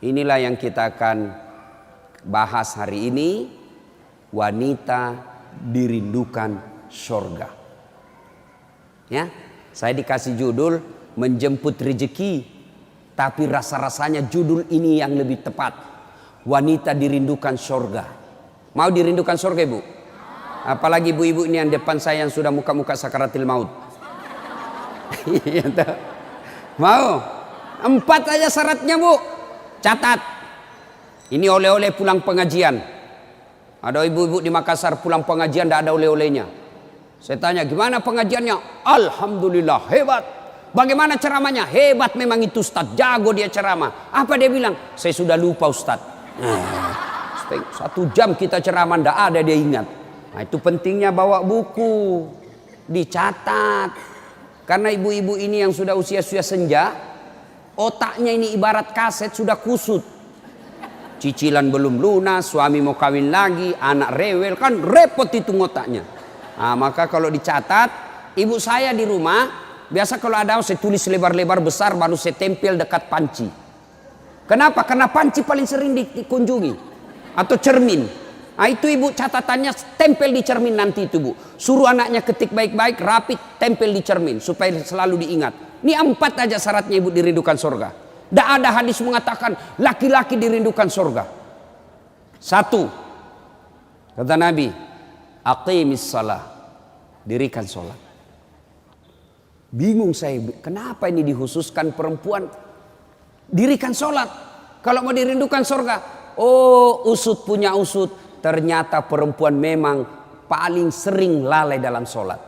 Inilah yang kita akan bahas hari ini. Wanita dirindukan surga. Ya, saya dikasih judul menjemput rezeki, tapi rasa-rasanya judul ini yang lebih tepat. Wanita dirindukan surga. Mau dirindukan surga, Ibu? Apalagi ibu-ibu ini yang depan saya yang sudah muka-muka sakaratil maut. Mau? 4 aja syaratnya, Bu. Catat. Ini oleh-oleh pulang pengajian. Ada ibu-ibu di Makassar pulang pengajian tidak ada oleh-olehnya. Saya tanya, gimana pengajiannya? Alhamdulillah, hebat. Bagaimana ceramahnya? Hebat memang itu Ustaz, jago dia ceramah. Apa dia bilang? Saya sudah lupa Ustaz. 1 jam kita ceramah tidak ada dia ingat. Nah, itu pentingnya bawa buku, dicatat. Karena ibu-ibu ini yang sudah usia-usia senja, otaknya ini ibarat kaset sudah kusut. Cicilan belum lunas, suami mau kawin lagi, anak rewel, kan repot itu otaknya. Nah, maka kalau dicatat, ibu saya di rumah, biasa kalau ada saya tulis lebar-lebar besar baru saya tempel dekat panci. Kenapa? Karena panci paling sering dikunjungi. Atau cermin. Nah, itu ibu catatannya tempel di cermin nanti itu, Bu. Suruh anaknya ketik baik-baik, rapi, tempel di cermin supaya selalu diingat. Ini 4 aja syaratnya ibu dirindukan surga. Tidak ada hadis mengatakan laki-laki dirindukan surga. 1, kata Nabi, aqimis salah, dirikan sholat. Bingung saya, kenapa ini dikhususkan perempuan? Dirikan sholat. Kalau mau dirindukan surga, oh usut punya usut. Ternyata perempuan memang paling sering lalai dalam sholat.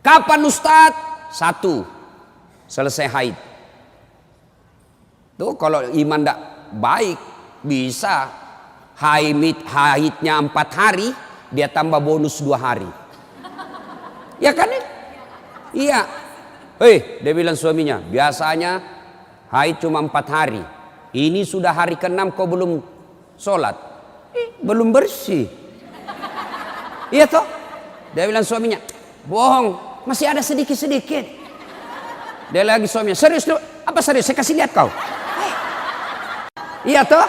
Kapan Ustadz? 1, selesai haid. Tuh kalau iman tidak baik bisa haidnya 4 hari, dia tambah bonus 2 hari. Ya kan? Iya. Dia bilang suaminya, biasanya haid cuma 4 hari. Ini sudah hari ke-6 kau belum sholat. Belum bersih. Iya toh? Dia bilang suaminya, bohong, masih ada sedikit-sedikit. Dia lagi suaminya, serius lu? Apa serius? Saya kasih lihat kau. Iya toh?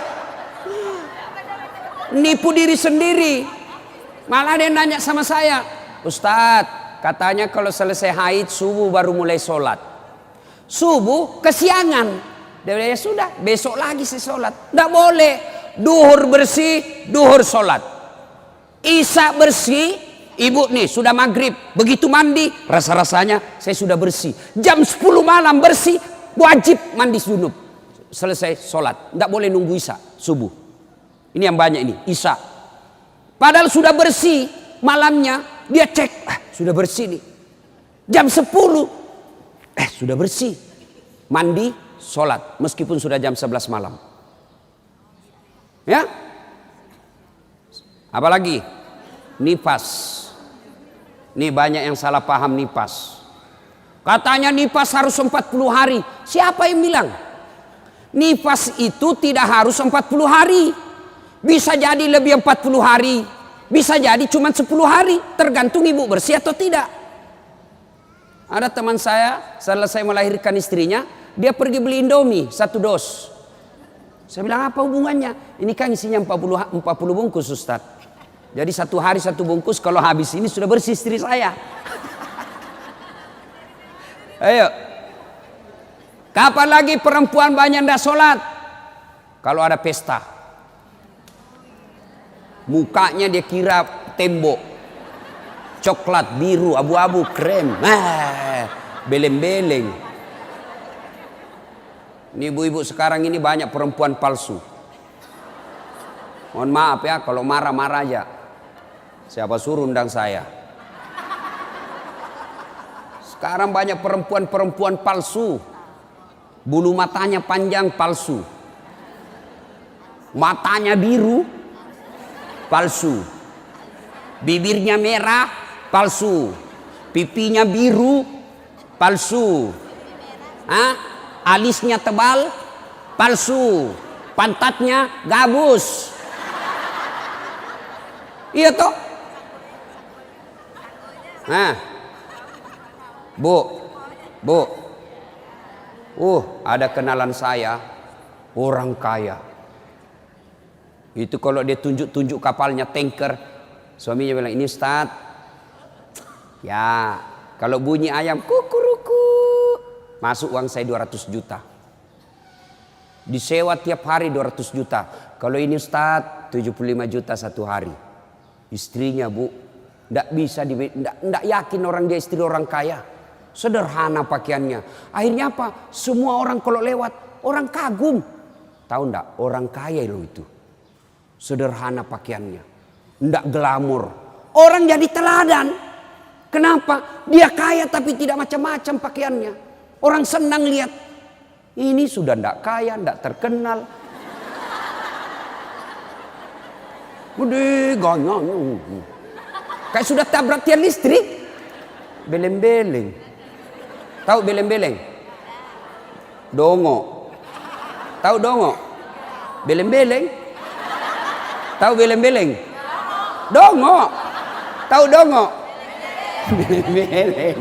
Nipu diri sendiri. Malah dia nanya sama saya, Ustadz, katanya kalau selesai haid subuh baru mulai sholat. Subuh kesiangan. Dia bilang, ya sudah, besok lagi saya sholat. Tidak boleh. Duhur bersih, duhur sholat. Isya bersih, ibu nih sudah maghrib. Begitu mandi, rasa-rasanya saya sudah bersih. Jam 10 malam bersih, wajib mandi junub. Selesai sholat. Tidak boleh nunggu isya, subuh. Ini yang banyak ini, isya. Padahal sudah bersih, malamnya dia cek, sudah bersih nih. Jam 10, sudah bersih. Mandi, sholat. Meskipun sudah jam 11 malam. Ya, apalagi nifas. Ini banyak yang salah paham nifas. Katanya nifas harus 40 hari. Siapa yang bilang? Nifas itu tidak harus 40 hari. Bisa jadi lebih 40 hari. Bisa jadi cuma 10 hari. Tergantung ibu bersih atau tidak. Ada teman saya selesai melahirkan istrinya, dia pergi beli Indomie 1 dos. Saya bilang, apa hubungannya? Ini kan isinya 40 bungkus Ustaz. Jadi 1 hari 1 bungkus, kalau habis ini sudah bersih istri saya. Ayo. Kapan lagi perempuan banyak tidak sholat? Kalau ada pesta. Mukanya dia kira tembok. Coklat, biru, abu-abu, krem. Beleng-beleng. Ini ibu-ibu sekarang ini banyak perempuan palsu. Mohon maaf ya, kalau marah-marah aja. Siapa suruh undang saya? Sekarang banyak perempuan-perempuan palsu. Bulu matanya panjang, palsu. Matanya biru, palsu. Bibirnya merah, palsu. Pipinya biru, palsu. Alisnya tebal, palsu. Pantatnya gabus. Iya toh? Bu, ada kenalan saya. Orang kaya. Itu kalau dia tunjuk-tunjuk kapalnya tanker, suaminya bilang, ini Ustaz. Ya, kalau bunyi ayam kukuruku, masuk uang saya 200 juta. Disewa tiap hari 200 juta. Kalau ini Ustaz 75 juta satu hari. Istrinya Bu, tidak bisa, tidak yakin orang dia istri orang kaya. Sederhana pakaiannya. Akhirnya apa? Semua orang kalau lewat, orang kagum. Tahu enggak? Orang kaya loh itu. Sederhana pakaiannya. Tidak glamor. Orang jadi teladan. Kenapa? Dia kaya tapi tidak macam-macam pakaiannya. Orang senang lihat. Ini sudah tidak kaya, tidak terkenal. Gede ganyanya. Kayak sudah tabrak tiang listrik. Beleng-beleng. Tahu beleng-beleng? Dongo. Tahu dongo? Beleng-beleng. Tahu beleng-beleng? Dongo. Tahu dongo? Beleng-beleng.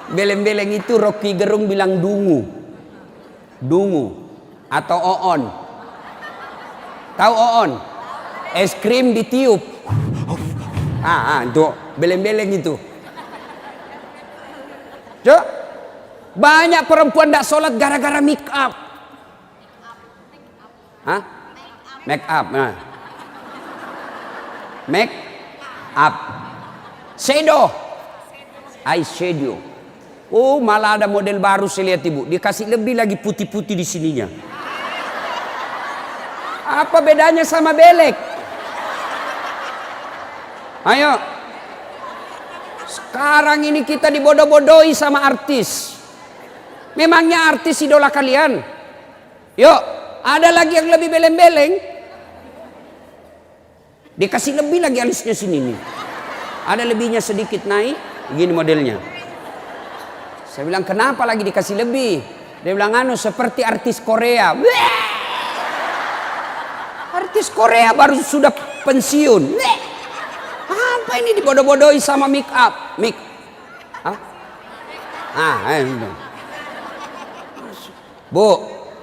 Beleng-beleng itu Rocky Gerung bilang dungu. Dungu atau oon. Tahu oon? Es krim ditiup. Itu beleng-beleng itu. Cuk, banyak perempuan tidak sholat gara-gara make up. Hah? Make up. Nah. Make up. Shadow. Eyeshadow. Oh, malah ada model baru saya lihat Ibu. Dikasih lebih lagi putih-putih di sininya. Apa bedanya sama belek? Ayo. Sekarang ini kita dibodoh-bodohi sama artis. Memangnya artis idola kalian? Yuk, ada lagi yang lebih beleng-beleng. Dikasih lebih lagi alisnya sini nih. Ada lebihnya sedikit naik. Gini modelnya. Saya bilang kenapa lagi dikasih lebih? Dia bilang seperti artis Korea. Bleh! Artis Korea baru sudah pensiun. Bleh! Apa ini dibodoh-bodohi sama make up? Bu,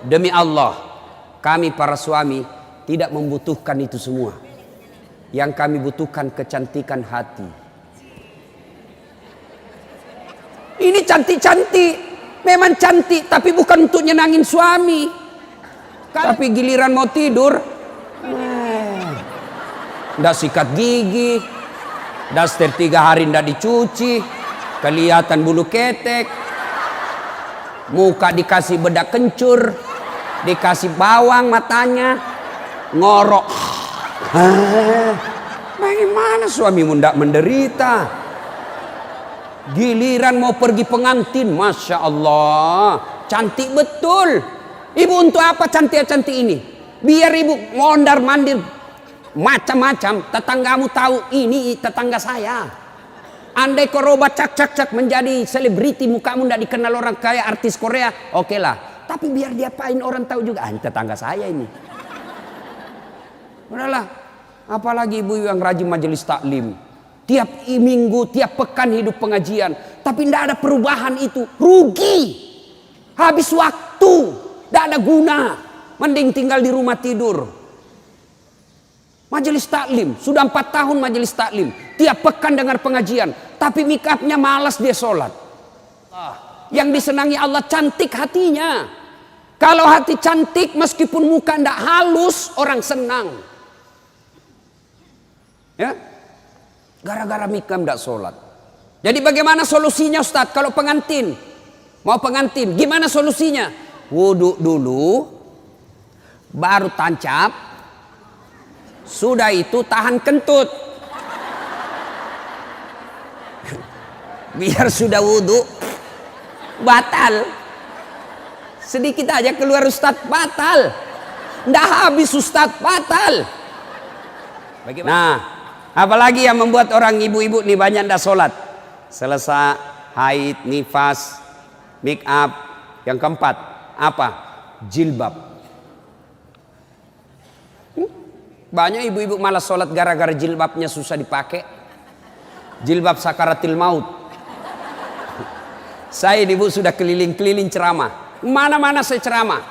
demi Allah, kami para suami tidak membutuhkan itu semua. Yang kami butuhkan kecantikan hati. Ini cantik-cantik, memang cantik, tapi bukan untuk nyenangin suami. Tapi giliran mau tidur, ndak sikat gigi, daster 3 hari ndak dicuci, kelihatan bulu ketek, muka dikasih bedak kencur, dikasih bawang matanya, ngorok. Bagaimana suamimu ndak menderita? Giliran mau pergi pengantin, Masya Allah, cantik betul. Ibu untuk apa cantik-cantik ini? Biar ibu mondar-mandir macam-macam, tetanggamu tahu ini tetangga saya. Andai koroba cak menjadi selebriti, mukamu tidak dikenal orang kaya artis Korea, oke lah. Tapi biar diapain orang tahu juga, tetangga saya ini. Udahlah, apalagi ibu yang rajin majelis taklim. Tiap minggu, tiap pekan hidup pengajian. Tapi tidak ada perubahan itu. Rugi. Habis waktu. Tidak ada guna. Mending tinggal di rumah tidur. Majelis taklim. Sudah 4 tahun majelis taklim. Tiap pekan dengar pengajian. Tapi make upnya malas dia sholat. Yang disenangi Allah cantik hatinya. Kalau hati cantik meskipun muka tidak halus, orang senang. Ya. Gara-gara mikam tidak sholat. Jadi bagaimana solusinya Ustadz? Kalau pengantin, mau pengantin, gimana solusinya? Wudhu dulu, baru tancap, sudah itu tahan kentut. Biar sudah wudhu, batal. Sedikit aja keluar Ustadz, batal. Nggak habis Ustadz, batal. Bagaimana? Nah, apalagi yang membuat orang ibu-ibu nih banyak ndak sholat. Selesai haid, nifas, make up. Yang keempat apa? Jilbab. Banyak ibu-ibu malas sholat gara-gara jilbabnya susah dipakai. Jilbab sakaratil maut. Saya ibu sudah keliling-keliling ceramah. Mana-mana saya ceramah.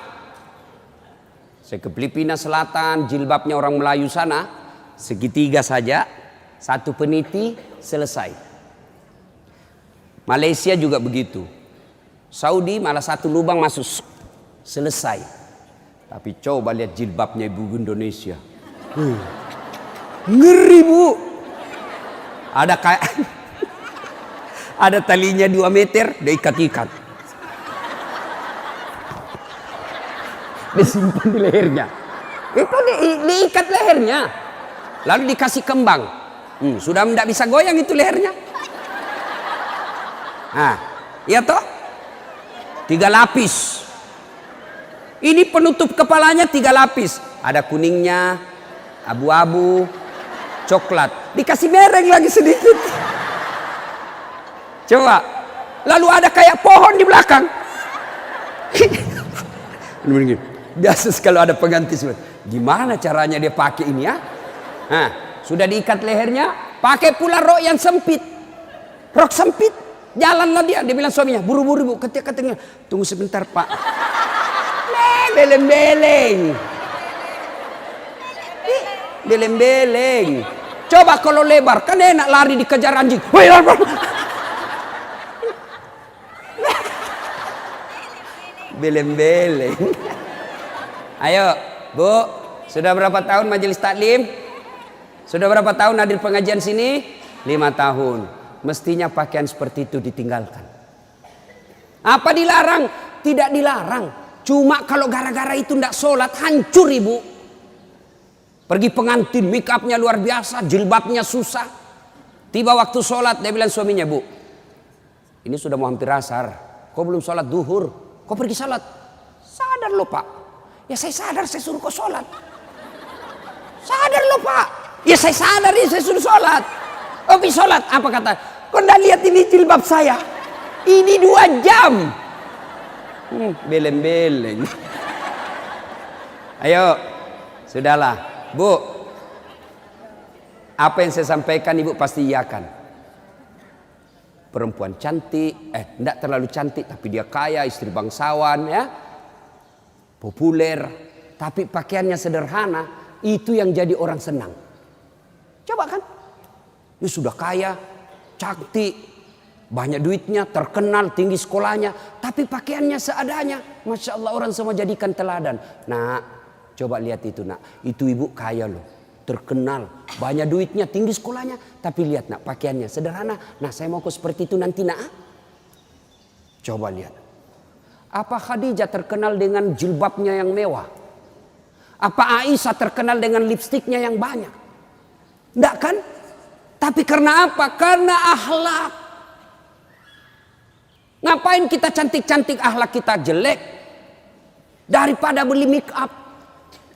Saya ke Filipina Selatan, jilbabnya orang Melayu sana, segitiga saja, satu peniti, selesai. Malaysia juga begitu. Saudi malah satu lubang masuk, selesai. Tapi coba lihat jilbabnya ibu Indonesia. Ngeri bu. Ada kayak ada talinya 2 meter, diikat-ikat. Disimpan di lehernya. Itu diikat lehernya. Lalu dikasih kembang. Sudah tidak bisa goyang itu lehernya. Nah, iya toh? 3 lapis. Ini penutup kepalanya 3 lapis. Ada kuningnya, abu-abu, coklat. Dikasih mereng lagi sedikit. Coba. Lalu ada kayak pohon di belakang. Biasa kalau ada pengganti. Gimana caranya dia pakai ini ya? Nah, sudah diikat lehernya. Pakai pula rok yang sempit. Rok sempit. Jalanlah dia. Dia bilang suaminya, buru-buru bu. Katanya, tunggu sebentar pak. Beleng-beleng. Beleng-beleng. Coba kalau lebar, kan enak lari dikejar anjing. Beleng-beleng. Ayo, Bu, sudah berapa tahun majelis taklim? Sudah berapa tahun hadir pengajian sini? 5 tahun. Mestinya pakaian seperti itu ditinggalkan. Apa dilarang? Tidak dilarang. Cuma kalau gara-gara itu tidak sholat, hancur ibu. Pergi pengantin, make upnya luar biasa, jilbabnya susah. Tiba waktu sholat, dia bilang suaminya, bu, ini sudah mau hampir asar. Kok belum sholat duhur? Kok pergi sholat? Sadar lo pak. Ya saya sadar, saya suruh kau sholat. Sadar lo pak. Ya saya sadar, ya saya suruh sholat. Oh pergi sholat, apa kata? Kau tidak lihat ini jilbab saya? Ini 2 jam. Beleng-beleng. Ayo, sudahlah, bu. Apa yang saya sampaikan ibu pasti iyakan. Perempuan cantik, tidak terlalu cantik, tapi dia kaya, istri bangsawan, ya, populer, tapi pakaiannya sederhana, itu yang jadi orang senang. Coba kan, dia sudah kaya, cantik, banyak duitnya, terkenal, tinggi sekolahnya, tapi pakaiannya seadanya. Masya Allah, orang semua jadikan teladan. Nah, coba lihat itu nak, itu ibu kaya loh, terkenal, banyak duitnya, tinggi sekolahnya, tapi lihat nak, pakaiannya sederhana. Nah, saya mau seperti itu nanti nak. Coba lihat. Apa Khadijah terkenal dengan jilbabnya yang mewah? Apa Aisyah terkenal dengan lipstiknya yang banyak? Enggak kan? Tapi karena apa? Karena akhlak. Ngapain kita cantik-cantik akhlak kita jelek? Daripada beli make up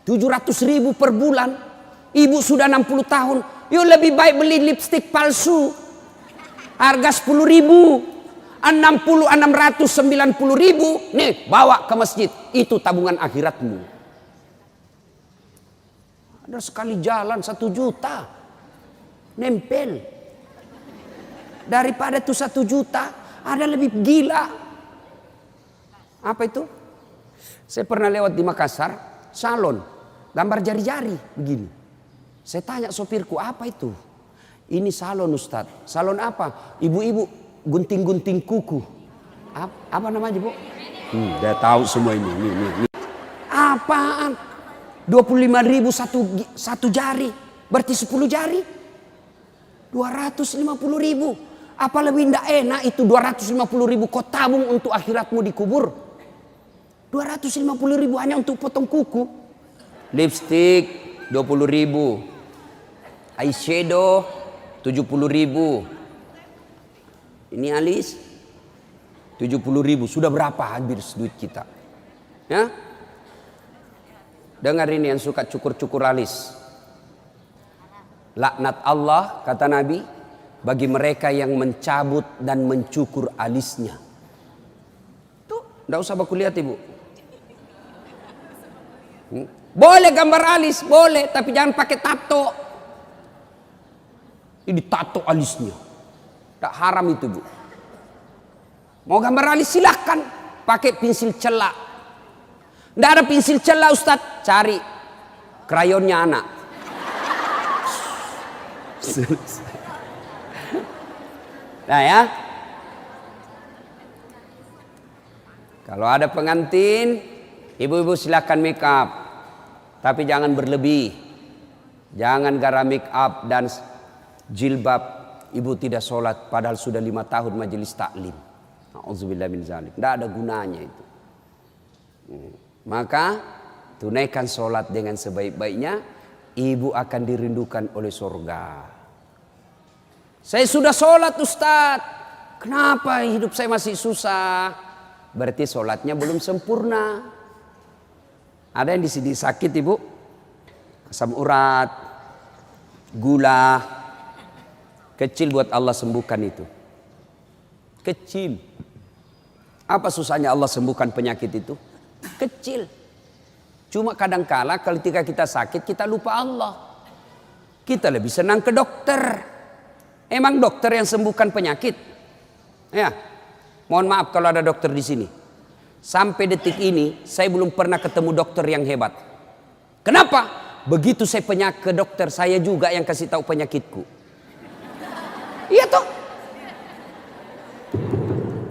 700.000 per bulan. Ibu sudah 60 tahun. Yuk lebih baik beli lipstik palsu. Harga 10.000. 60, 690.000. Nih bawa ke masjid. Itu tabungan akhiratmu. Ada sekali jalan 1 juta. Nempel. Daripada itu 1 juta. Ada lebih gila. Apa itu? Saya pernah lewat di Makassar. Salon. Gambar jari-jari. Begini. Saya tanya sopirku, apa itu? Ini salon Ustadz. Salon apa? Ibu-ibu gunting-gunting kuku. Apa namanya bu? Dia tahu semua ini. Apaan? 25.000 satu jari. Berarti 10 jari. 250.000. Apa lebih tidak enak itu 250.000 kau tabung untuk akhiratmu dikubur. 250.000 hanya untuk potong kuku. Lipstick 20.000. Eyeshadow 70.000. Ini alis 70.000. Sudah berapa habis duit kita? Ya? Dengar ini yang suka cukur-cukur alis. Laknat Allah kata Nabi bagi mereka yang mencabut dan mencukur alisnya. Tuh, enggak usah baku lihat ibu. Boleh gambar alis, boleh, tapi jangan pakai tato. Ini tato alisnya. Tak haram itu bu. Mau gambar alis silahkan pakai pensil celak. Nggak ada pensil celah Ustadz, cari krayonnya anak. Nah ya, kalau ada pengantin, ibu-ibu silakan make up, tapi jangan berlebih. Jangan gara make up dan jilbab ibu tidak sholat padahal sudah 5 tahun majelis taklim. Auzubillah min zalik. Tidak ada gunanya itu. Maka tunaikan sholat dengan sebaik-baiknya, ibu akan dirindukan oleh surga. Saya sudah sholat Ustadz, kenapa hidup saya masih susah? Berarti sholatnya belum sempurna. Ada yang di sini sakit ibu, asam urat, gula, kecil buat Allah sembuhkan itu. Kecil. Apa susahnya Allah sembuhkan penyakit itu? Kecil. Cuma kadangkala ketika kita sakit kita lupa Allah. Kita lebih senang ke dokter. Emang dokter yang sembuhkan penyakit? Ya. Mohon maaf kalau ada dokter di sini. Sampai detik ini saya belum pernah ketemu dokter yang hebat. Kenapa? Begitu saya ke dokter, saya juga yang kasih tahu penyakitku. Iya toh?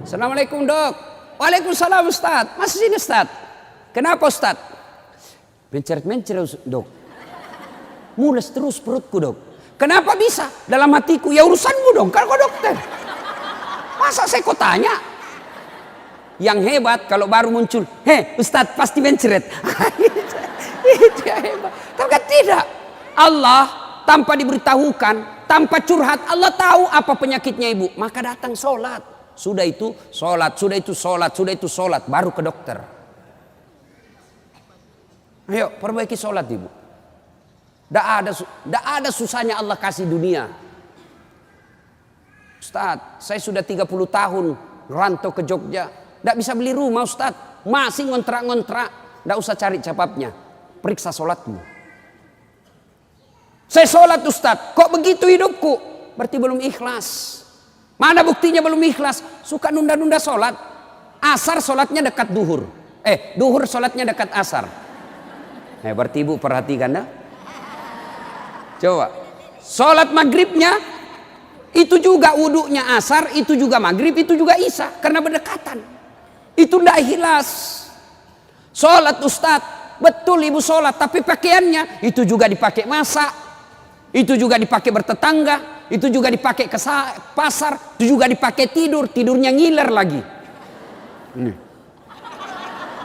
Assalamualaikum dok. Waalaikumsalam Ustaz. Masih sini Ustaz. Kenapa Ustaz? Mencret-mencret dok. Mules terus perutku dok. Kenapa bisa? Dalam hatiku, ya urusanmu dong, kan kau dokter. Masa saya kau tanya? Yang hebat kalau baru muncul, Ustadz pasti mencret. Itu yang hebat. Tapi kan tidak. Allah tanpa diberitahukan, tanpa curhat, Allah tahu apa penyakitnya ibu. Maka datang sholat. Sudah itu sholat, sudah itu sholat, sudah itu sholat, baru ke dokter. Ayo perbaiki sholat ibu. Tidak ada susahnya Allah kasih dunia. Ustaz, saya sudah 30 tahun rantau ke Jogja. Tidak bisa beli rumah Ustaz. Masih ngontrak-ngontrak. Tidak usah cari capapnya. Periksa sholatmu. Saya sholat Ustaz. Kok begitu hidupku? Berarti belum ikhlas. Mana buktinya belum ikhlas? Suka nunda-nunda sholat. Asar sholatnya dekat duhur. Duhur sholatnya dekat asar. Berarti ibu perhatikan dah. Coba, sholat maghribnya itu juga wudhunya asar, itu juga maghrib, itu juga isya karena berdekatan. Itu tidak ikhlas. Sholat Ustadz, betul ibu sholat, tapi pakaiannya itu juga dipakai masak, itu juga dipakai bertetangga, itu juga dipakai ke pasar, itu juga dipakai tidur, tidurnya ngiler lagi.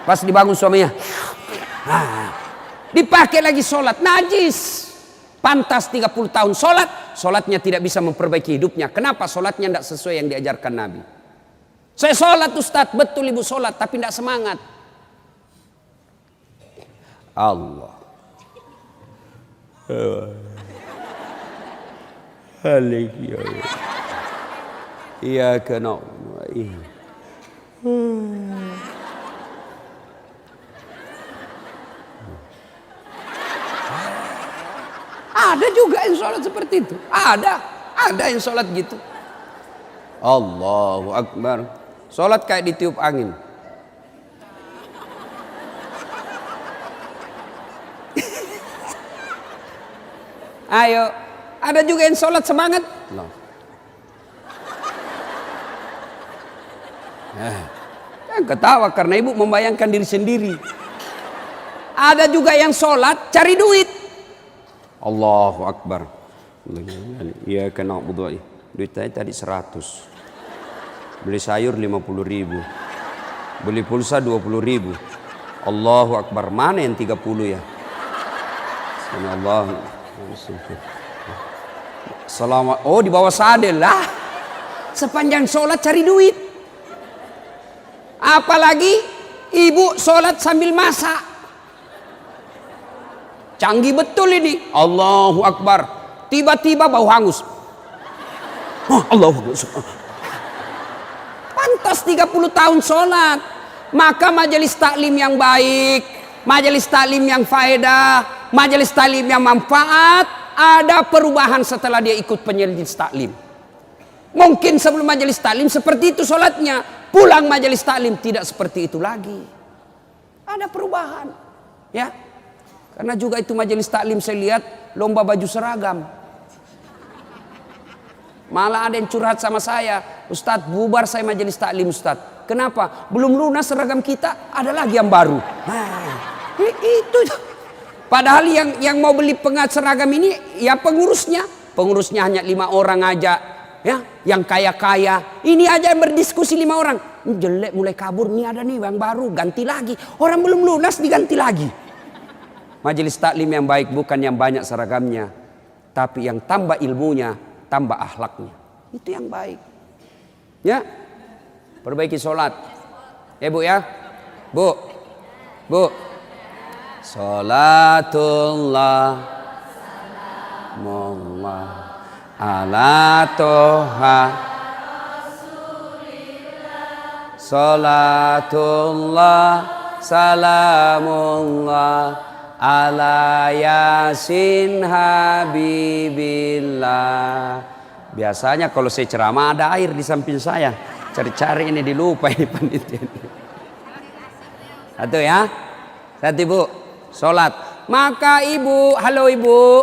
Pas dibangun suaminya, dipakai lagi sholat, najis. Pantas 30 tahun sholat, sholatnya tidak bisa memperbaiki hidupnya. Kenapa? Sholatnya tidak sesuai yang diajarkan Nabi. Saya sholat Ustadz, betul ibu sholat, tapi tidak semangat. Allah. Iya kena. Ada juga yang sholat seperti itu. Ada yang sholat gitu. Allahu Akbar. Sholat kayak ditiup angin. Ayo, ada juga yang sholat semangat. Ketawa karena ibu membayangkan diri sendiri. Ada juga yang sholat cari duit. Allahu Akbar. Iya kena budu. Duit saya tadi 100. Beli sayur 50.000. Beli pulsa 20.000. Allahu Akbar. Mana yang 30 ya? Subhanallah. Selamat. Oh di bawah sadel lah. Sepanjang sholat cari duit. Apalagi ibu sholat sambil masak. Canggih betul ini. Allahu Akbar. Tiba-tiba bau hangus. Allahu Akbar. Pantas 30 tahun sholat. Maka majelis taklim yang baik, majelis taklim yang faedah, majelis taklim yang manfaat, ada perubahan setelah dia ikut majelis taklim. Mungkin sebelum majelis taklim seperti itu sholatnya. Pulang majelis taklim tidak seperti itu lagi. Ada perubahan. Ya. Karena juga itu majelis taklim saya lihat lomba baju seragam. Malah ada yang curhat sama saya, Ustadz bubar saya majelis taklim Ustadz. Kenapa? Belum lunas seragam kita, ada lagi yang baru. Nah, itu. Padahal yang mau beli pengat seragam ini ya pengurusnya. Pengurusnya hanya 5 orang aja. Ya, yang kaya-kaya. Ini aja yang berdiskusi 5 orang. Ini jelek mulai kabur, nih ada nih yang baru, ganti lagi. Orang belum lunas diganti lagi. Majelis taklim yang baik bukan yang banyak seragamnya, tapi yang tambah ilmunya, tambah akhlaknya. Itu yang baik. Ya. Perbaiki sholat. Bu ya. Bu. Sholatullah Mullah ala toha Sholatullah salamullah ala yasin habibillah. Biasanya kalau saya ceramah ada air di samping saya. Cari-cari ini dilupa ini panitia. Satu ya. Satu ibu. Sholat. Maka ibu. Halo ibu.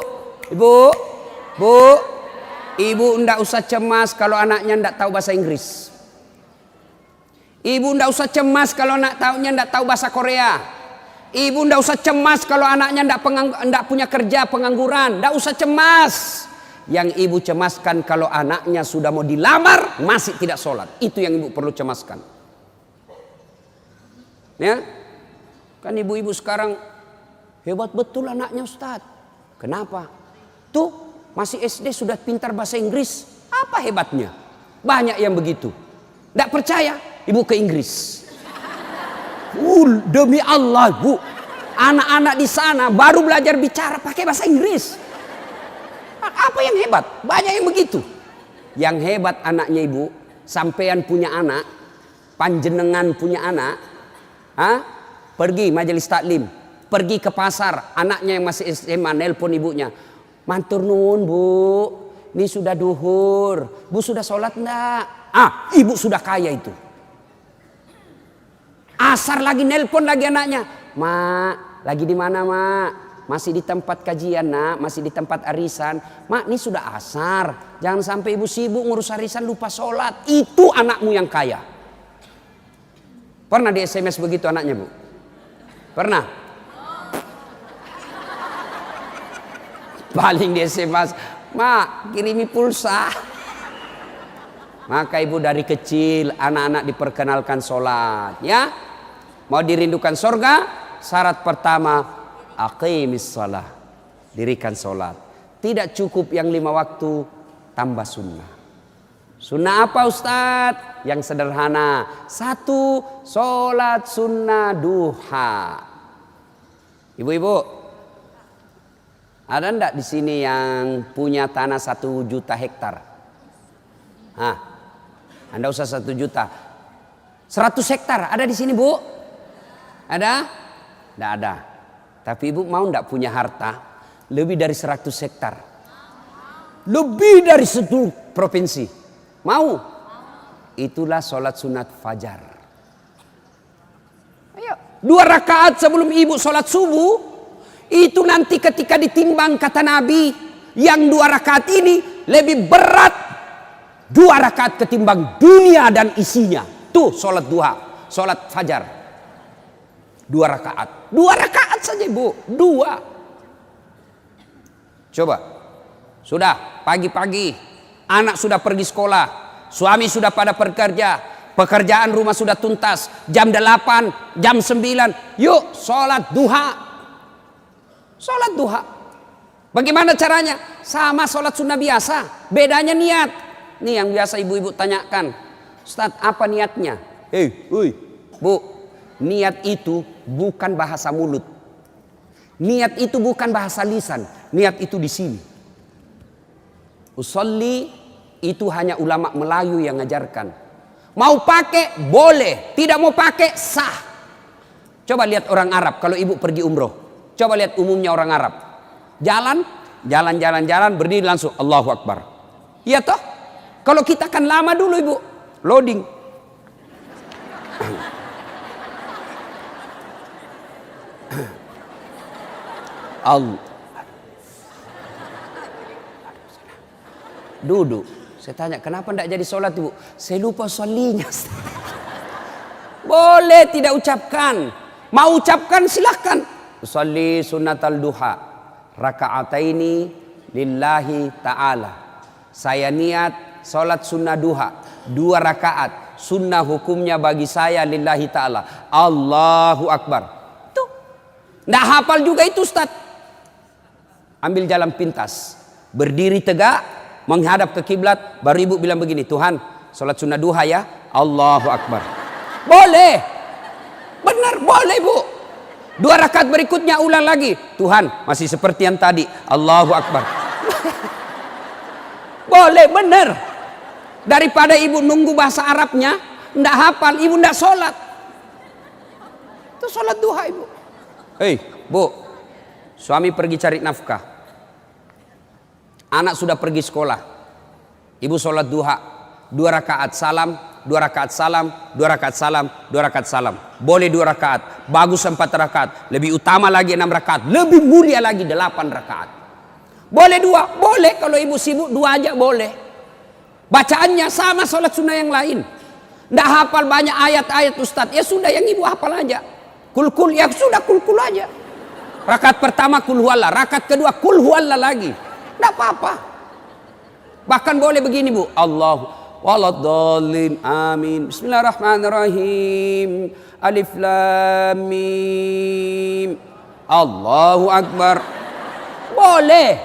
Ibu ndak usah cemas kalau anaknya ndak tahu bahasa Inggris. Ibu ndak usah cemas kalau anaknya ndak tahu bahasa Korea. Ibu ndak usah cemas kalau anaknya ndak punya kerja, pengangguran. Ndak usah cemas. Yang ibu cemaskan kalau anaknya sudah mau dilamar masih tidak sholat. Itu yang ibu perlu cemaskan. Ya, kan ibu-ibu sekarang hebat betul anaknya Ustadz. Kenapa? Tuh masih SD sudah pintar bahasa Inggris. Apa hebatnya? Banyak yang begitu. Nggak percaya? Ibu ke Inggris. Demi Allah bu, anak-anak di sana baru belajar bicara pakai bahasa Inggris. Apa yang hebat? Banyak yang begitu. Yang hebat anaknya ibu, sampean punya anak, panjenengan punya anak, pergi majelis taklim, pergi ke pasar, anaknya yang masih SMA nelpon ibunya, matur nuwun bu, ini sudah duhur, bu sudah sholat enggak? Ibu sudah kaya itu. Asar lagi nelpon lagi anaknya, mak, lagi di mana mak? Masih di tempat kajian nak, masih di tempat arisan. Mak, ini sudah asar. Jangan sampai ibu sibuk ngurus arisan lupa sholat. Itu anakmu yang kaya. Pernah di SMS begitu anaknya bu? Pernah? Paling di SMS, mak kirimi pulsa. Maka ibu dari kecil anak-anak diperkenalkan sholat. Ya, mau dirindukan surga, syarat pertama aqimis shalah, dirikan sholat. Tidak cukup yang 5 waktu, tambah sunnah. Sunnah apa Ustadz? Yang sederhana. 1, sholat sunnah duha. Ibu-ibu, ada enggak di sini yang punya tanah 1 juta hektar? Anda usah 1 juta. 100 hektar ada di sini bu? Ada? Enggak ada. Tapi ibu mau enggak punya harta lebih dari 100 hektar? Lebih dari 1 provinsi. Mau? Itulah sholat sunat fajar. Ayo, 2 rakaat sebelum ibu sholat subuh. Itu nanti ketika ditimbang kata Nabi, yang 2 rakaat ini lebih berat 2 rakaat ketimbang dunia dan isinya. Tuh sholat duha, sholat fajar. 2 rakaat. 2 rakaat saja ibu. 2. Coba. Sudah pagi-pagi. Anak sudah pergi sekolah. Suami sudah pada bekerja. Pekerjaan rumah sudah tuntas. Jam 8, jam 9. Yuk sholat duha. Sholat duha. Bagaimana caranya? Sama sholat sunnah biasa. Bedanya niat. Nih yang biasa ibu-ibu tanyakan. Ustadz apa niatnya? Bu. Niat itu bukan bahasa mulut. Niat itu bukan bahasa lisan. Niat itu di sini. Usolli itu hanya ulama Melayu yang ngajarkan. Mau pakai boleh, tidak mau pakai sah. Coba lihat orang Arab kalau ibu pergi umroh. Coba lihat umumnya orang Arab. Jalan, berdiri langsung Allahu Akbar. Iya toh? Kalau kita kan lama dulu ibu, loading. Allah. Duduk. Saya tanya, kenapa tidak jadi sholat ibu? Saya lupa sholinya. Boleh tidak ucapkan. Mau ucapkan silahkan. Usalli sunnatal duha. Raka'ataini lillahi ta'ala. Saya niat sholat sunnah duha. 2 rakaat. Sunnah hukumnya bagi saya lillahi ta'ala. Allahu Akbar. Tuh. Nggak hafal juga itu Ustaz. Ambil jalan pintas. Berdiri tegak. Menghadap ke kiblat, baru ibu bilang begini, Tuhan, sholat sunnah duha ya, Allahu Akbar. Boleh, benar boleh bu. 2 rakaat berikutnya ulang lagi, Tuhan masih seperti yang tadi, Allahu Akbar. Boleh, benar. Daripada ibu nunggu bahasa Arabnya, ndak hafal, ibu ndak sholat. Itu sholat duha ibu. Hei bu, suami pergi cari nafkah. Anak sudah pergi sekolah. Ibu sholat duha. 2 rakaat salam, 2 rakaat salam, 2 rakaat salam, 2 rakaat salam. Boleh 2 rakaat. Bagus 4 rakaat. Lebih utama lagi 6 rakaat. Lebih mulia lagi 8 rakaat. Boleh 2? Boleh. Kalau ibu sibuk 2 aja boleh. Bacaannya sama sholat sunnah yang lain. Nggak hafal banyak ayat-ayat Ustadz. Ya sudah yang ibu hafal aja. Kul-kul ya sudah kul-kul aja. Rakaat pertama kul huwallah. Rakaat kedua kul huwallah lagi. Tidak apa-apa. Bahkan boleh begini bu. Allahu waladhdallin amin. Bismillahirrahmanirrahim. Alif lam mim. Allahu Akbar. Boleh.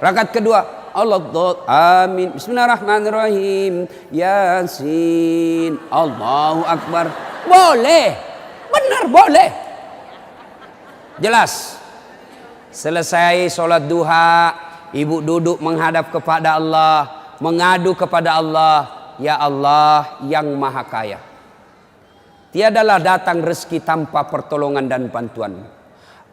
Rakaat kedua. Waladhdallin amin. Bismillahirrahmanirrahim. Yasin. Allahu Akbar. Boleh. Benar boleh. Jelas. Selesai sholat duha, ibu duduk menghadap kepada Allah, mengadu kepada Allah, ya Allah yang maha kaya. Tiadalah datang rezeki tanpa pertolongan dan bantuan.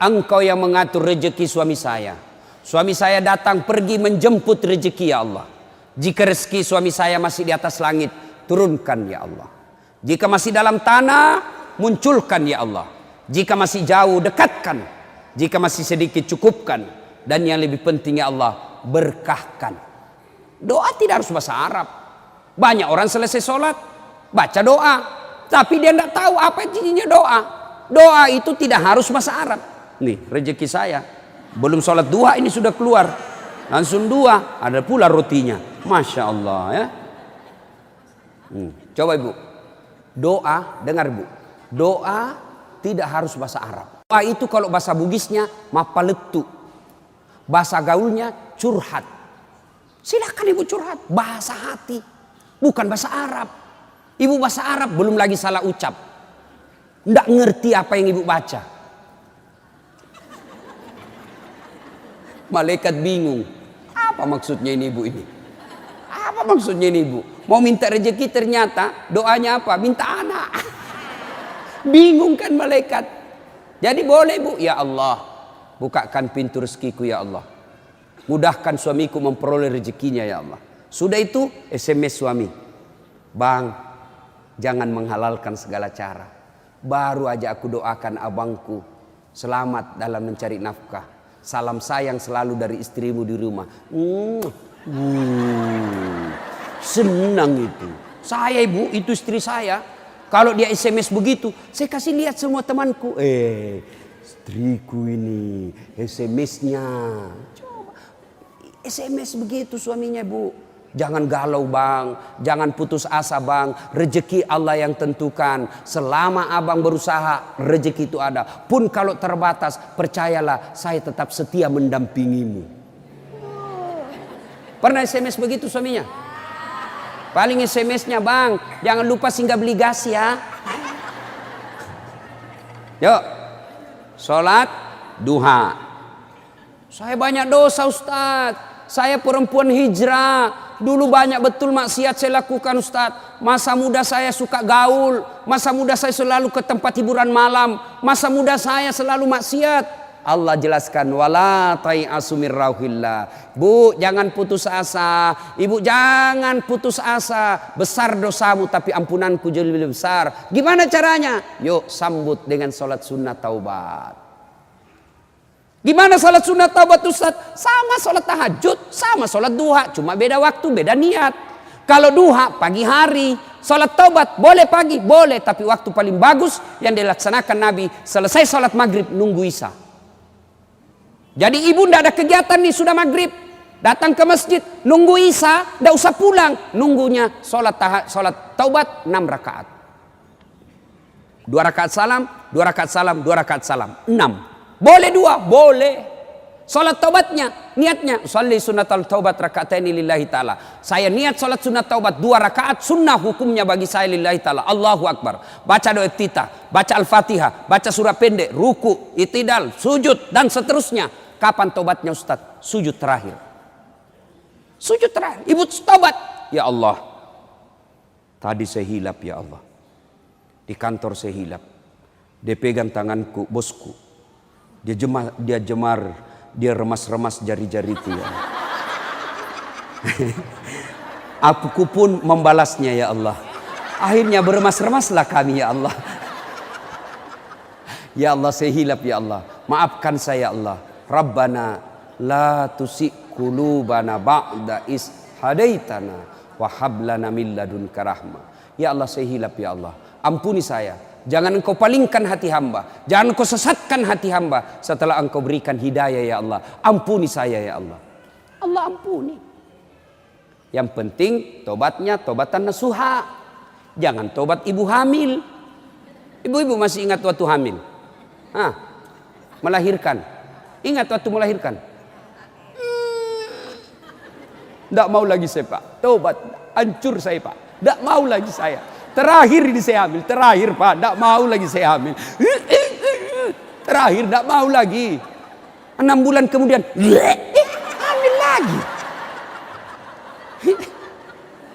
Engkau yang mengatur rezeki suami saya. Suami saya datang pergi menjemput rezeki ya Allah. Jika rezeki suami saya masih di atas langit, turunkan ya Allah. Jika masih dalam tanah, munculkan ya Allah. Jika masih jauh, dekatkan. Jika masih sedikit, cukupkan. Dan yang lebih penting ya Allah, berkahkan. Doa tidak harus bahasa Arab. Banyak orang selesai sholat baca doa, tapi dia tidak tahu apa intinya doa. Doa itu tidak harus bahasa Arab. Nih rezeki saya, belum sholat duha ini sudah keluar. Langsung 2, ada pula rotinya. Masya Allah ya. Coba ibu, doa, dengar ibu. Doa tidak harus bahasa Arab. Doa itu kalau bahasa Bugisnya mapaletu. Bahasa gaulnya curhat. Silakan ibu curhat. Bahasa hati. Bukan bahasa Arab. Ibu bahasa Arab belum lagi salah ucap. Nggak ngerti apa yang ibu baca. Malaikat bingung. Apa maksudnya ini ibu ini? Apa maksudnya ini ibu? Mau minta rezeki ternyata doanya apa? Minta anak. Bingung kan malaikat. Jadi boleh bu, ya Allah, bukakan pintu rezekiku ya Allah. Mudahkan suamiku memperoleh rezekinya ya Allah. Sudah itu SMS suami. Bang, jangan menghalalkan segala cara. Baru aja aku doakan abangku selamat dalam mencari nafkah. Salam sayang selalu dari istrimu di rumah. Senang itu. Saya ibu, itu istri saya. Kalau dia SMS begitu, saya kasih lihat semua temanku. Istriku ini SMS-nya. Coba SMS begitu suaminya bu. Jangan galau bang, jangan putus asa bang. Rezeki Allah yang tentukan. Selama abang berusaha, rezeki itu ada. Pun kalau terbatas, percayalah saya tetap setia mendampingimu. Pernah SMS begitu suaminya? Paling SMS-nya bang, jangan lupa singgah beli gas ya. Yuk, sholat duha. Saya banyak dosa Ustadz. Saya perempuan hijrah. Dulu banyak betul maksiat saya lakukan Ustadz. Masa muda saya suka gaul. Masa muda saya selalu ke tempat hiburan malam. Masa muda saya selalu maksiat. Allah jelaskan wala tai'asu mir rauhillah. Bu, jangan putus asa. Ibu jangan putus asa. Besar dosamu tapi ampunanku jauh lebih besar. Gimana caranya? Yuk sambut dengan sholat sunnah taubat. Gimana salat sunat taubat Ustaz? Sama salat tahajud, sama salat duha, cuma beda waktu, beda niat. Kalau duha pagi hari, salat taubat boleh pagi, boleh, tapi waktu paling bagus yang dilaksanakan Nabi selesai salat maghrib nunggu isya. Jadi ibu ndak ada kegiatan nih, sudah maghrib, datang ke masjid, nunggu isya, ndak usah pulang, nunggunya salat taubat 6 rakaat. 2 rakaat salam, 2 rakaat salam, 2 rakaat salam, 6. Boleh 2, boleh. Salat taubatnya, niatnya, usalli sunnatal taubat raka'ataini lillahi ta'ala. Saya niat salat sunat taubat 2 rakaat, sunnah hukumnya bagi saya lillahi ta'ala. Allahu Akbar. Baca doa iftitah, baca Al-Fatihah, baca surah pendek, ruku, itidal, sujud, dan seterusnya. Kapan taubatnya Ustaz? Sujud terakhir. Sujud terakhir. Ibu taubat. Ya Allah, tadi saya hilap ya Allah. Di kantor saya hilap. Dia pegang tanganku, bosku. Dia remas-remas jari-jari itu ya. Aku pun membalasnya ya Allah. Akhirnya beremas-remaslah kami ya Allah. Ya Allah, saya hilap ya Allah. Maafkan saya ya Allah. Rabbana la tusik qulubana ba'da is hadaitana wa hab lana min ladunka rahmah. Ya Allah, saya hilap ya Allah. Ampuni saya. Jangan engkau palingkan hati hamba. Jangan engkau sesatkan hati hamba setelah engkau berikan hidayah ya Allah. Ampuni saya ya Allah. Allah ampuni. Yang penting tobatnya tobatan nasuha. Jangan tobat ibu hamil. Ibu-ibu masih ingat waktu hamil? Melahirkan. Ingat waktu melahirkan? Tidak mau lagi saya Pak. Tobat. Hancur saya Pak. Tidak mau lagi saya. Terakhir ini saya hamil, terakhir Pak, tidak mau lagi saya hamil. Terakhir tidak mau lagi. 6 bulan kemudian, hamil lagi.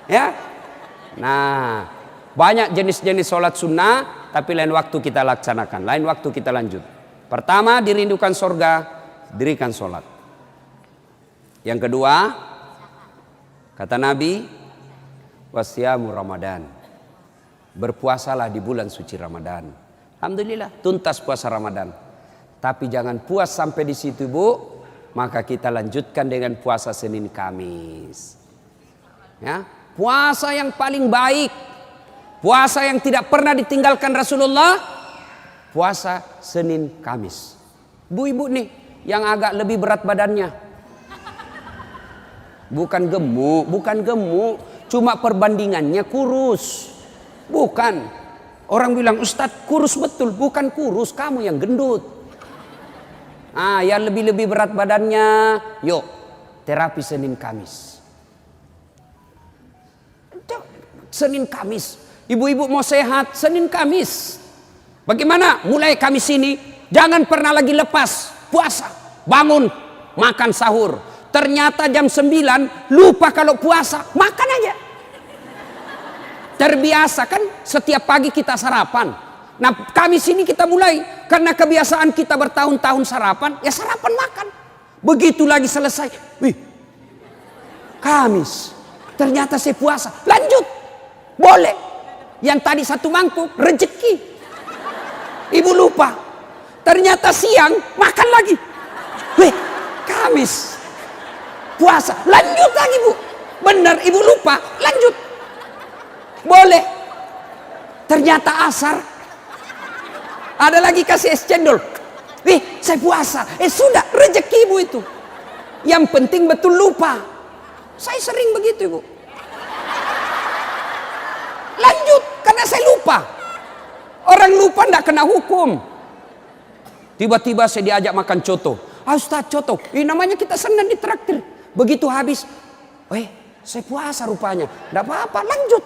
Ya, nah banyak jenis-jenis sholat sunnah, tapi lain waktu kita laksanakan, lain waktu kita lanjut. Pertama, dirindukan surga, dirikan sholat. Yang kedua, kata Nabi, wasyamu Ramadan. Berpuasalah di bulan suci Ramadan. Alhamdulillah, tuntas puasa Ramadan. Tapi jangan puas sampai di situ Bu. Maka kita lanjutkan dengan puasa Senin Kamis. Ya, puasa yang paling baik. Puasa yang tidak pernah ditinggalkan Rasulullah. Puasa Senin Kamis. Bu-ibu nih yang agak lebih berat badannya. Bukan gemuk, cuma perbandingannya kurus. Bukan. Orang bilang Ustadz kurus betul. Bukan kurus, kamu yang gendut. Yang lebih berat badannya, yuk terapi Senin Kamis. Senin Kamis. Ibu-ibu mau sehat, Senin Kamis. Bagaimana? Mulai Kamis ini jangan pernah lagi lepas puasa. Bangun, makan sahur. Ternyata jam 9 lupa kalau puasa, makan aja. Terbiasa kan setiap pagi kita sarapan. Nah Kamis ini kita mulai. Karena kebiasaan kita bertahun-tahun sarapan. Ya sarapan makan. Begitu lagi selesai. Wih, Kamis. Ternyata saya puasa. Lanjut. Boleh. Yang tadi 1 mangkuk rezeki. Ibu lupa. Ternyata siang makan lagi. Wih, Kamis. Puasa. Lanjut lagi Bu. Benar ibu lupa. Lanjut. Boleh. Ternyata asar. Ada lagi kasih es cendol. Saya puasa. Sudah rezeki ibu itu. Yang penting betul lupa. Saya sering begitu ibu. Lanjut. Karena saya lupa. Orang lupa tidak kena hukum. Tiba-tiba saya diajak makan coto. Ustaz coto. Namanya kita senang ditraktir. Begitu habis. Saya puasa rupanya. Tidak apa-apa. Lanjut.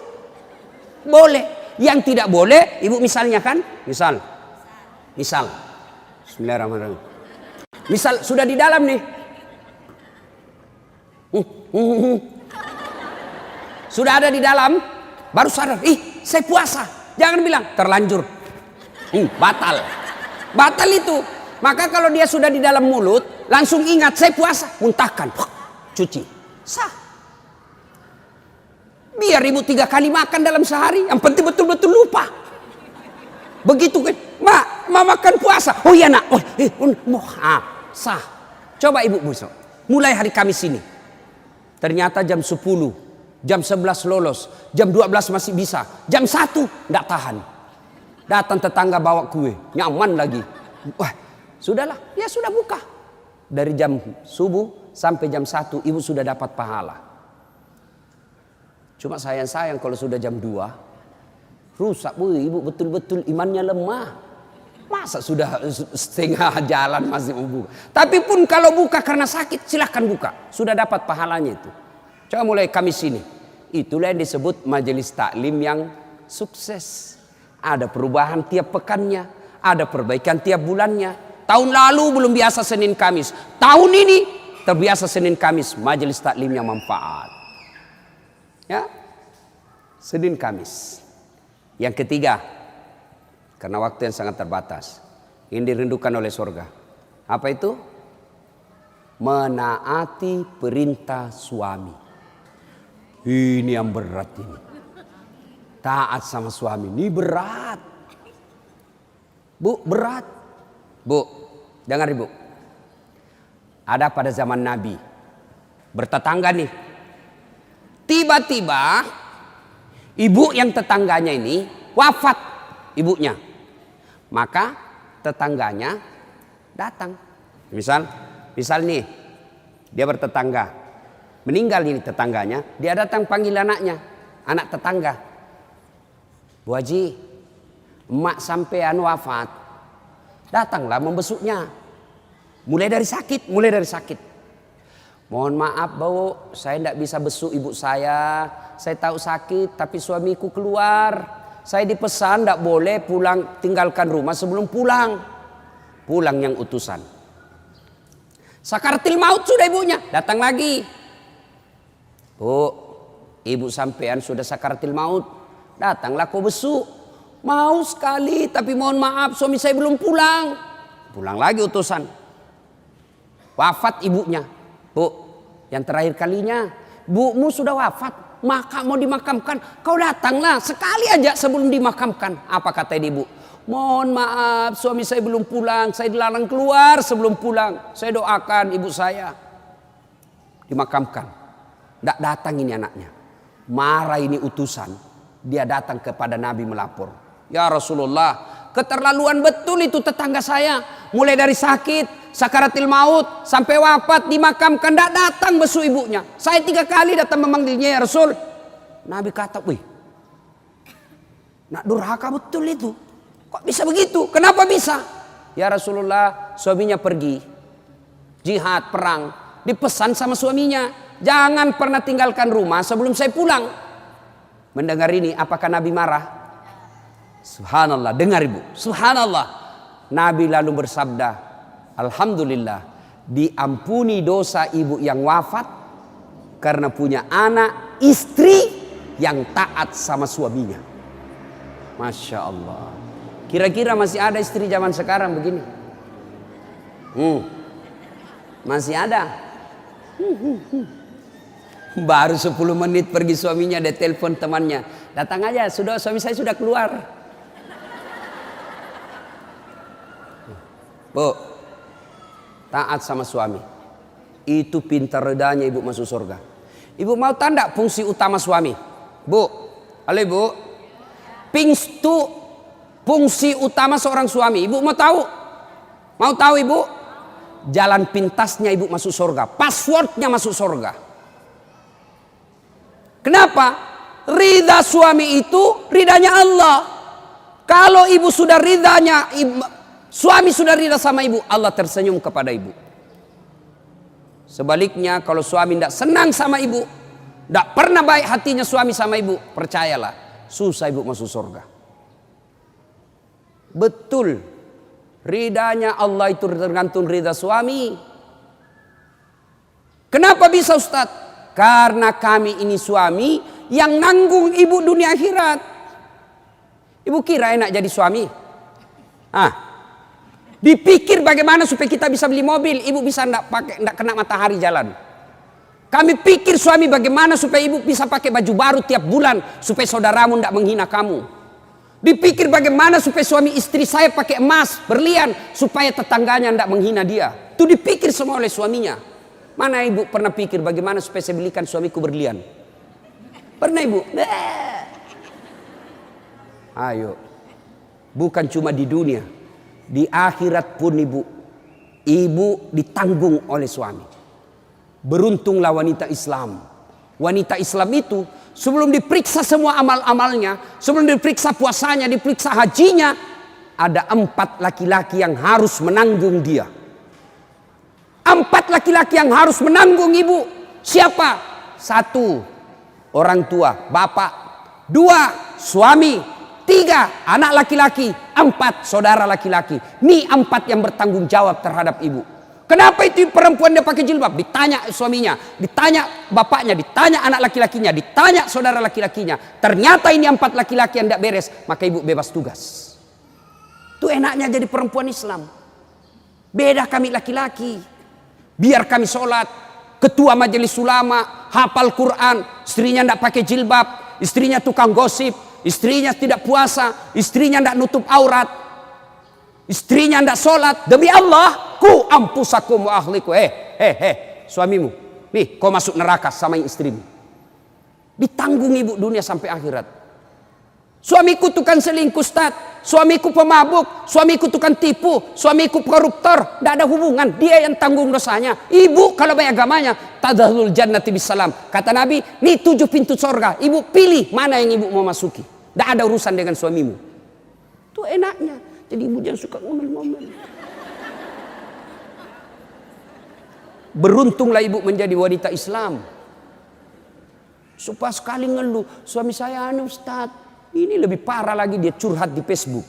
Boleh. Yang tidak boleh, ibu misalnya kan? Misal. Bismillahirrahmanirrahim. Misal sudah di dalam nih. Sudah ada di dalam, baru sadar, saya puasa. Jangan bilang terlanjur. Batal. Batal itu. Maka kalau dia sudah di dalam mulut, langsung ingat saya puasa, muntahkan. Cuci. Sah. Biar ibu 3 kali makan dalam sehari. Yang penting betul-betul lupa. Begitu kan. Ma makan puasa. Oh iya nak. sah. Coba ibu besok, mulai hari Kamis ini. Ternyata jam 10, jam 11 lolos, jam 12 masih bisa, jam 1 enggak tahan. Datang tetangga bawa kue, nyaman lagi. Wah, sudahlah, ya sudah buka. Dari jam subuh sampai jam 1 ibu sudah dapat pahala. Cuma sayang kalau sudah jam 2 rusak bu, ibu betul-betul imannya lemah. Masa sudah setengah jalan masih mau buka. Tapi pun kalau buka karena sakit silahkan buka. Sudah dapat pahalanya itu. Coba mulai Kamis ini. Itulah yang disebut majelis taklim yang sukses. Ada perubahan tiap pekannya. Ada perbaikan tiap bulannya. Tahun lalu belum biasa Senin Kamis. Tahun ini terbiasa Senin Kamis. Majelis taklim yang manfaat. Ya, Senin Kamis. Yang ketiga, karena waktu yang sangat terbatas, ini dirindukan oleh surga. Apa itu? Menaati perintah suami. Ini yang berat ini. Taat sama suami ini berat. Bu, berat. Bu, dengar ibu. Ada pada zaman Nabi, bertetangga nih. Tiba-tiba ibu yang tetangganya ini wafat ibunya. Maka tetangganya datang. Misal nih, dia bertetangga. Meninggal ini tetangganya, dia datang panggil anaknya, anak tetangga. Bu Haji, emak sampean wafat. Datanglah membesuknya. Mulai dari sakit. Mohon maaf Bu, saya tidak bisa besuk ibu saya. Saya tahu sakit, tapi suamiku keluar. Saya dipesan tidak boleh pulang, tinggalkan rumah sebelum pulang. Pulang yang utusan. Sakaratil maut sudah ibunya, datang lagi. Bu, ibu sampean sudah sakaratil maut. Datanglah kau besuk. Mau sekali, tapi mohon maaf suami saya belum pulang. Pulang lagi utusan. Wafat ibunya. Bu, yang terakhir kalinya, bumu sudah wafat, maka mau dimakamkan, kau datanglah sekali aja sebelum dimakamkan. Apa kata ibu? Mohon maaf suami saya belum pulang, saya dilarang keluar sebelum pulang. Saya doakan ibu saya dimakamkan. Tidak datang ini anaknya. Marah ini utusan. Dia datang kepada Nabi melapor. Ya Rasulullah, keterlaluan betul itu tetangga saya. Mulai dari sakit, sakaratil maut, sampai wafat, dimakamkan, tidak datang besuk ibunya. Saya 3 kali datang memanggilnya ya Rasul. Nabi kata, wih, nak durhaka betul itu. Kok bisa begitu? Kenapa bisa? Ya Rasulullah, suaminya pergi jihad, perang. Dipesan sama suaminya, jangan pernah tinggalkan rumah sebelum saya pulang. Mendengar ini, apakah Nabi marah? Subhanallah, dengar ibu. Subhanallah. Nabi lalu bersabda, alhamdulillah, diampuni dosa ibu yang wafat karena punya anak, istri yang taat sama suaminya. Masya Allah. Kira-kira masih ada istri zaman sekarang begini? Masih ada? Baru 10 menit pergi suaminya, dia telepon temannya. Datang aja, suami saya sudah keluar. Bu, taat sama suami. Itu pintar redanya ibu masuk surga. Ibu mau tanda fungsi utama suami? Bu, halo ibu. Pintu fungsi utama seorang suami. Ibu mau tahu? Mau tahu ibu? Jalan pintasnya ibu masuk surga. Passwordnya masuk surga. Kenapa? Ridha suami itu ridhanya Allah. Kalau ibu sudah ridhanya, suami sudah ridha sama ibu, Allah tersenyum kepada ibu. Sebaliknya kalau suami tidak senang sama ibu, tidak pernah baik hatinya suami sama ibu, percayalah, susah ibu masuk surga. Betul, ridhanya Allah itu tergantung ridha suami. Kenapa bisa Ustadz? Karena kami ini suami yang nanggung ibu dunia akhirat. Ibu kira enak jadi suami? Dipikir bagaimana supaya kita bisa beli mobil, ibu bisa enggak kena matahari jalan. Kami pikir suami bagaimana supaya ibu bisa pakai baju baru tiap bulan supaya saudaramu enggak menghina kamu. Dipikir bagaimana supaya suami istri saya pakai emas, berlian supaya tetangganya enggak menghina dia. Itu dipikir semua oleh suaminya. Mana ibu pernah pikir bagaimana supaya saya belikan suamiku berlian? Pernah ibu? Ayo. Bukan cuma di dunia, di akhirat pun ibu ditanggung oleh suami. Beruntunglah wanita Islam. Wanita Islam itu sebelum diperiksa semua amal-amalnya, sebelum diperiksa puasanya, diperiksa hajinya, ada 4 laki-laki yang harus menanggung dia. 4 laki-laki yang harus menanggung ibu. Siapa? 1, orang tua, bapak. 2, suami. 3, anak laki-laki. 4, saudara laki-laki. Ini 4 yang bertanggung jawab terhadap ibu. Kenapa itu perempuan dia pakai jilbab? Ditanya suaminya, ditanya bapaknya, ditanya anak laki-lakinya, ditanya saudara laki-lakinya. Ternyata ini 4 laki-laki yang tidak beres, maka ibu bebas tugas. Itu enaknya jadi perempuan Islam. Beda kami laki-laki. Biar kami sholat, ketua majelis ulama, hafal Quran, istrinya tidak pakai jilbab, istrinya tukang gosip, istrinya tidak puasa, istrinya tidak nutup aurat, istrinya tidak sholat. Demi Allah, ku ampusakum wa ahliku. Suamimu, nih kau masuk neraka sama istrimu. Ditanggung ibu dunia sampai akhirat. Suamiku tukang selingkuh, Ustaz. Suamiku pemabuk, suamiku tukang tipu, suamiku koruptor. Tidak ada hubungan, dia yang tanggung dosanya. Ibu kalau baik agamanya, tadkhulul jannati bisalam. Kata Nabi, nih 7 pintu surga. Ibu pilih mana yang ibu mau masuki. Tidak ada urusan dengan suamimu. Itu enaknya. Jadi ibu jangan suka ngomel-ngomel. Beruntunglah ibu menjadi wanita Islam. Supaya sekali ngeluh, suami saya Ustaz. Ini lebih parah lagi, dia curhat di Facebook.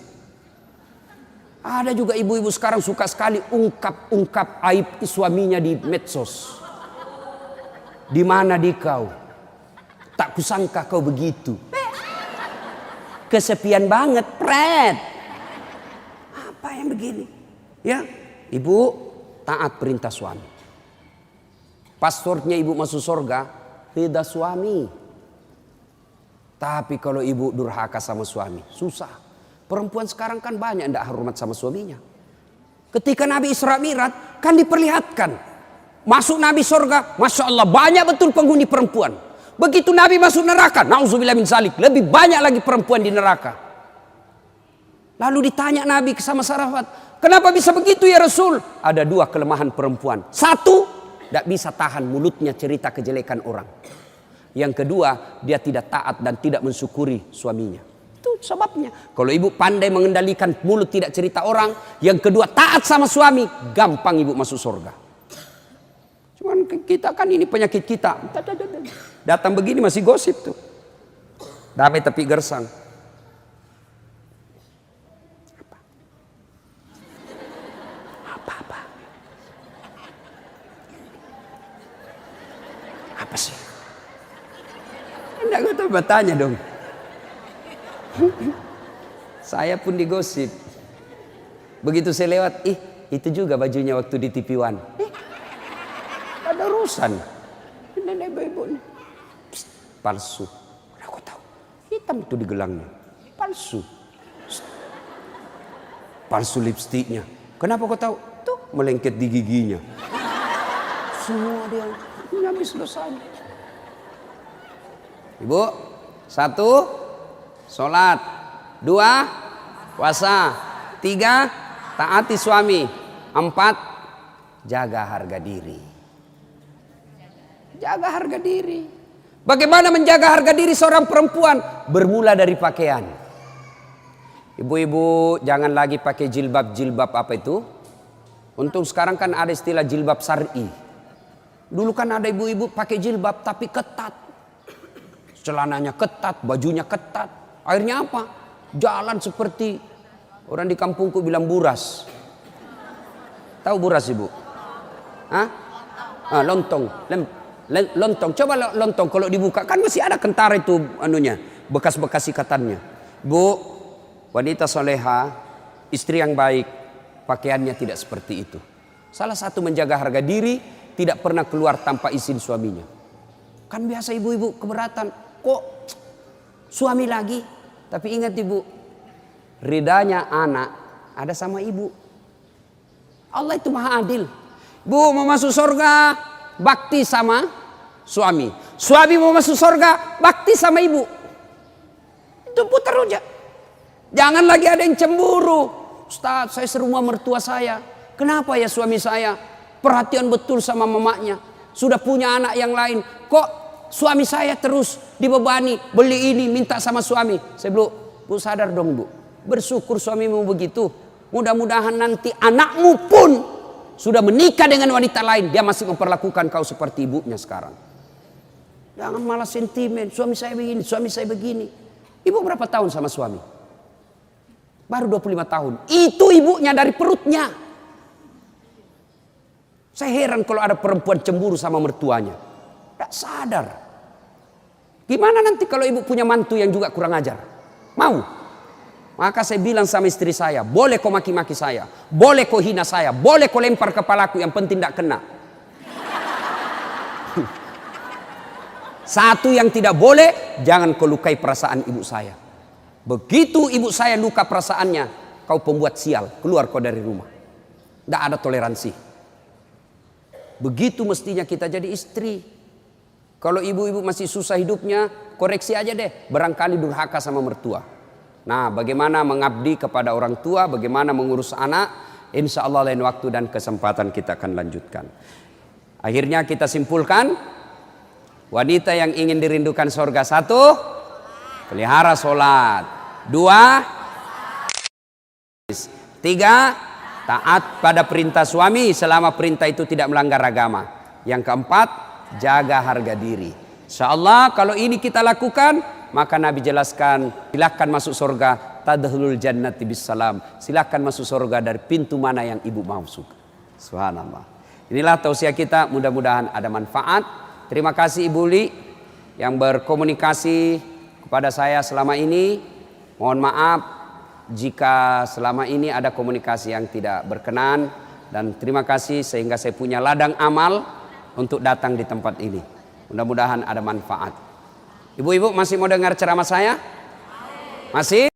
Ada juga ibu-ibu sekarang suka sekali ungkap aib suaminya di medsos. Di mana di kau? Tak kusangka kau begitu. Kesepian banget, pret. Apa yang begini? Ya, ibu taat perintah suami. Paspornya ibu masuk surga, ridha suami. Tapi kalau ibu durhaka sama suami, susah. Perempuan sekarang kan banyak tidak hormat sama suaminya. Ketika Nabi Isra Mi'raj kan diperlihatkan. Masuk Nabi surga, Masya Allah banyak betul penghuni perempuan. Begitu Nabi masuk neraka, na'udzubillah min zalik, lebih banyak lagi perempuan di neraka. Lalu ditanya Nabi sama sahabat, kenapa bisa begitu ya Rasul? Ada 2 kelemahan perempuan. 1, tidak bisa tahan mulutnya cerita kejelekan orang. Yang kedua, dia tidak taat dan tidak mensyukuri suaminya. Itu sebabnya. Kalau ibu pandai mengendalikan mulut tidak cerita orang, yang kedua taat sama suami, gampang ibu masuk surga. Cuman kita kan ini penyakit kita. Datang begini masih gosip tuh. Damai tapi gersang. Apa? Apa sih? Enggak tahu bertanya dong. Saya pun digosip. Begitu saya lewat, itu juga bajunya waktu di TV One. Ada urusan. Nenek ibu nih. Palsu. Aku tahu. Hitam itu di gelangnya. Palsu. Palsu lipstiknya. Kenapa kau tahu? Tuh melengket di giginya. Semua dia habis dosanya. Ibu, 1, sholat. 2, puasa. 3, taati suami. 4, jaga harga diri. Jaga harga diri. Bagaimana menjaga harga diri seorang perempuan? Bermula dari pakaian. Ibu-ibu jangan lagi pakai jilbab apa itu. Untung sekarang kan ada istilah jilbab syar'i. Dulu kan ada ibu-ibu pakai jilbab tapi ketat. Celananya ketat, bajunya ketat. Akhirnya apa? Jalan seperti orang di kampungku bilang buras. Tahu buras ibu? Hah? Lontong. Lontong. Coba lontong kalau dibuka kan masih ada kentara itu anunya, bekas-bekas ikatannya. Bu, wanita soleha, istri yang baik, pakaiannya tidak seperti itu. Salah satu menjaga harga diri, tidak pernah keluar tanpa izin suaminya. Kan biasa ibu-ibu keberatan. Kok suami lagi? Tapi ingat ibu, ridanya anak ada sama ibu. Allah itu maha adil. Bu mau masuk surga, bakti sama suami. Suami mau masuk surga, bakti sama ibu. Itu putar aja. Jangan lagi ada yang cemburu. Ustaz, saya serumah mertua saya. Kenapa ya suami saya perhatian betul sama mamanya, sudah punya anak yang lain, kok suami saya terus dibebani, beli ini, minta sama suami. Saya bilang, bu sadar dong bu, bersyukur suamimu begitu. Mudah-mudahan nanti anakmu pun sudah menikah dengan wanita lain, dia masih memperlakukan kau seperti ibunya sekarang. Jangan malah sentimen, suami saya begini, suami saya begini. Ibu berapa tahun sama suami? Baru 25 tahun. Itu ibunya dari perutnya. Saya heran kalau ada perempuan cemburu sama mertuanya. Tidak sadar. Gimana nanti kalau ibu punya mantu yang juga kurang ajar? Mau? Maka saya bilang sama istri saya, boleh kau maki-maki saya, boleh kau hina saya, boleh kau lempar kepalaku, yang penting tidak kena. Satu yang tidak boleh, jangan kau lukai perasaan ibu saya. Begitu ibu saya luka perasaannya, kau pembuat sial, keluar kau dari rumah. Tidak ada toleransi. Begitu mestinya kita jadi istri. Kalau ibu-ibu masih susah hidupnya, koreksi aja deh, barangkali durhaka sama mertua. Nah, bagaimana mengabdi kepada orang tua, bagaimana mengurus anak, insya Allah lain waktu dan kesempatan kita akan lanjutkan. Akhirnya kita simpulkan, wanita yang ingin dirindukan surga, 1, pelihara sholat. 2, 3, taat pada perintah suami selama perintah itu tidak melanggar agama. Yang 4, jaga harga diri. Insyaallah kalau ini kita lakukan, maka Nabi jelaskan, silakan masuk surga, tadkhulul jannati bisalam. Silakan masuk surga dari pintu mana yang ibu mau suka. Subhanallah. Inilah tausiah kita, mudah-mudahan ada manfaat. Terima kasih Ibu Li yang berkomunikasi kepada saya selama ini. Mohon maaf jika selama ini ada komunikasi yang tidak berkenan, dan terima kasih sehingga saya punya ladang amal untuk datang di tempat ini. Mudah-mudahan ada manfaat. Ibu-ibu masih mau dengar ceramah saya? Masih?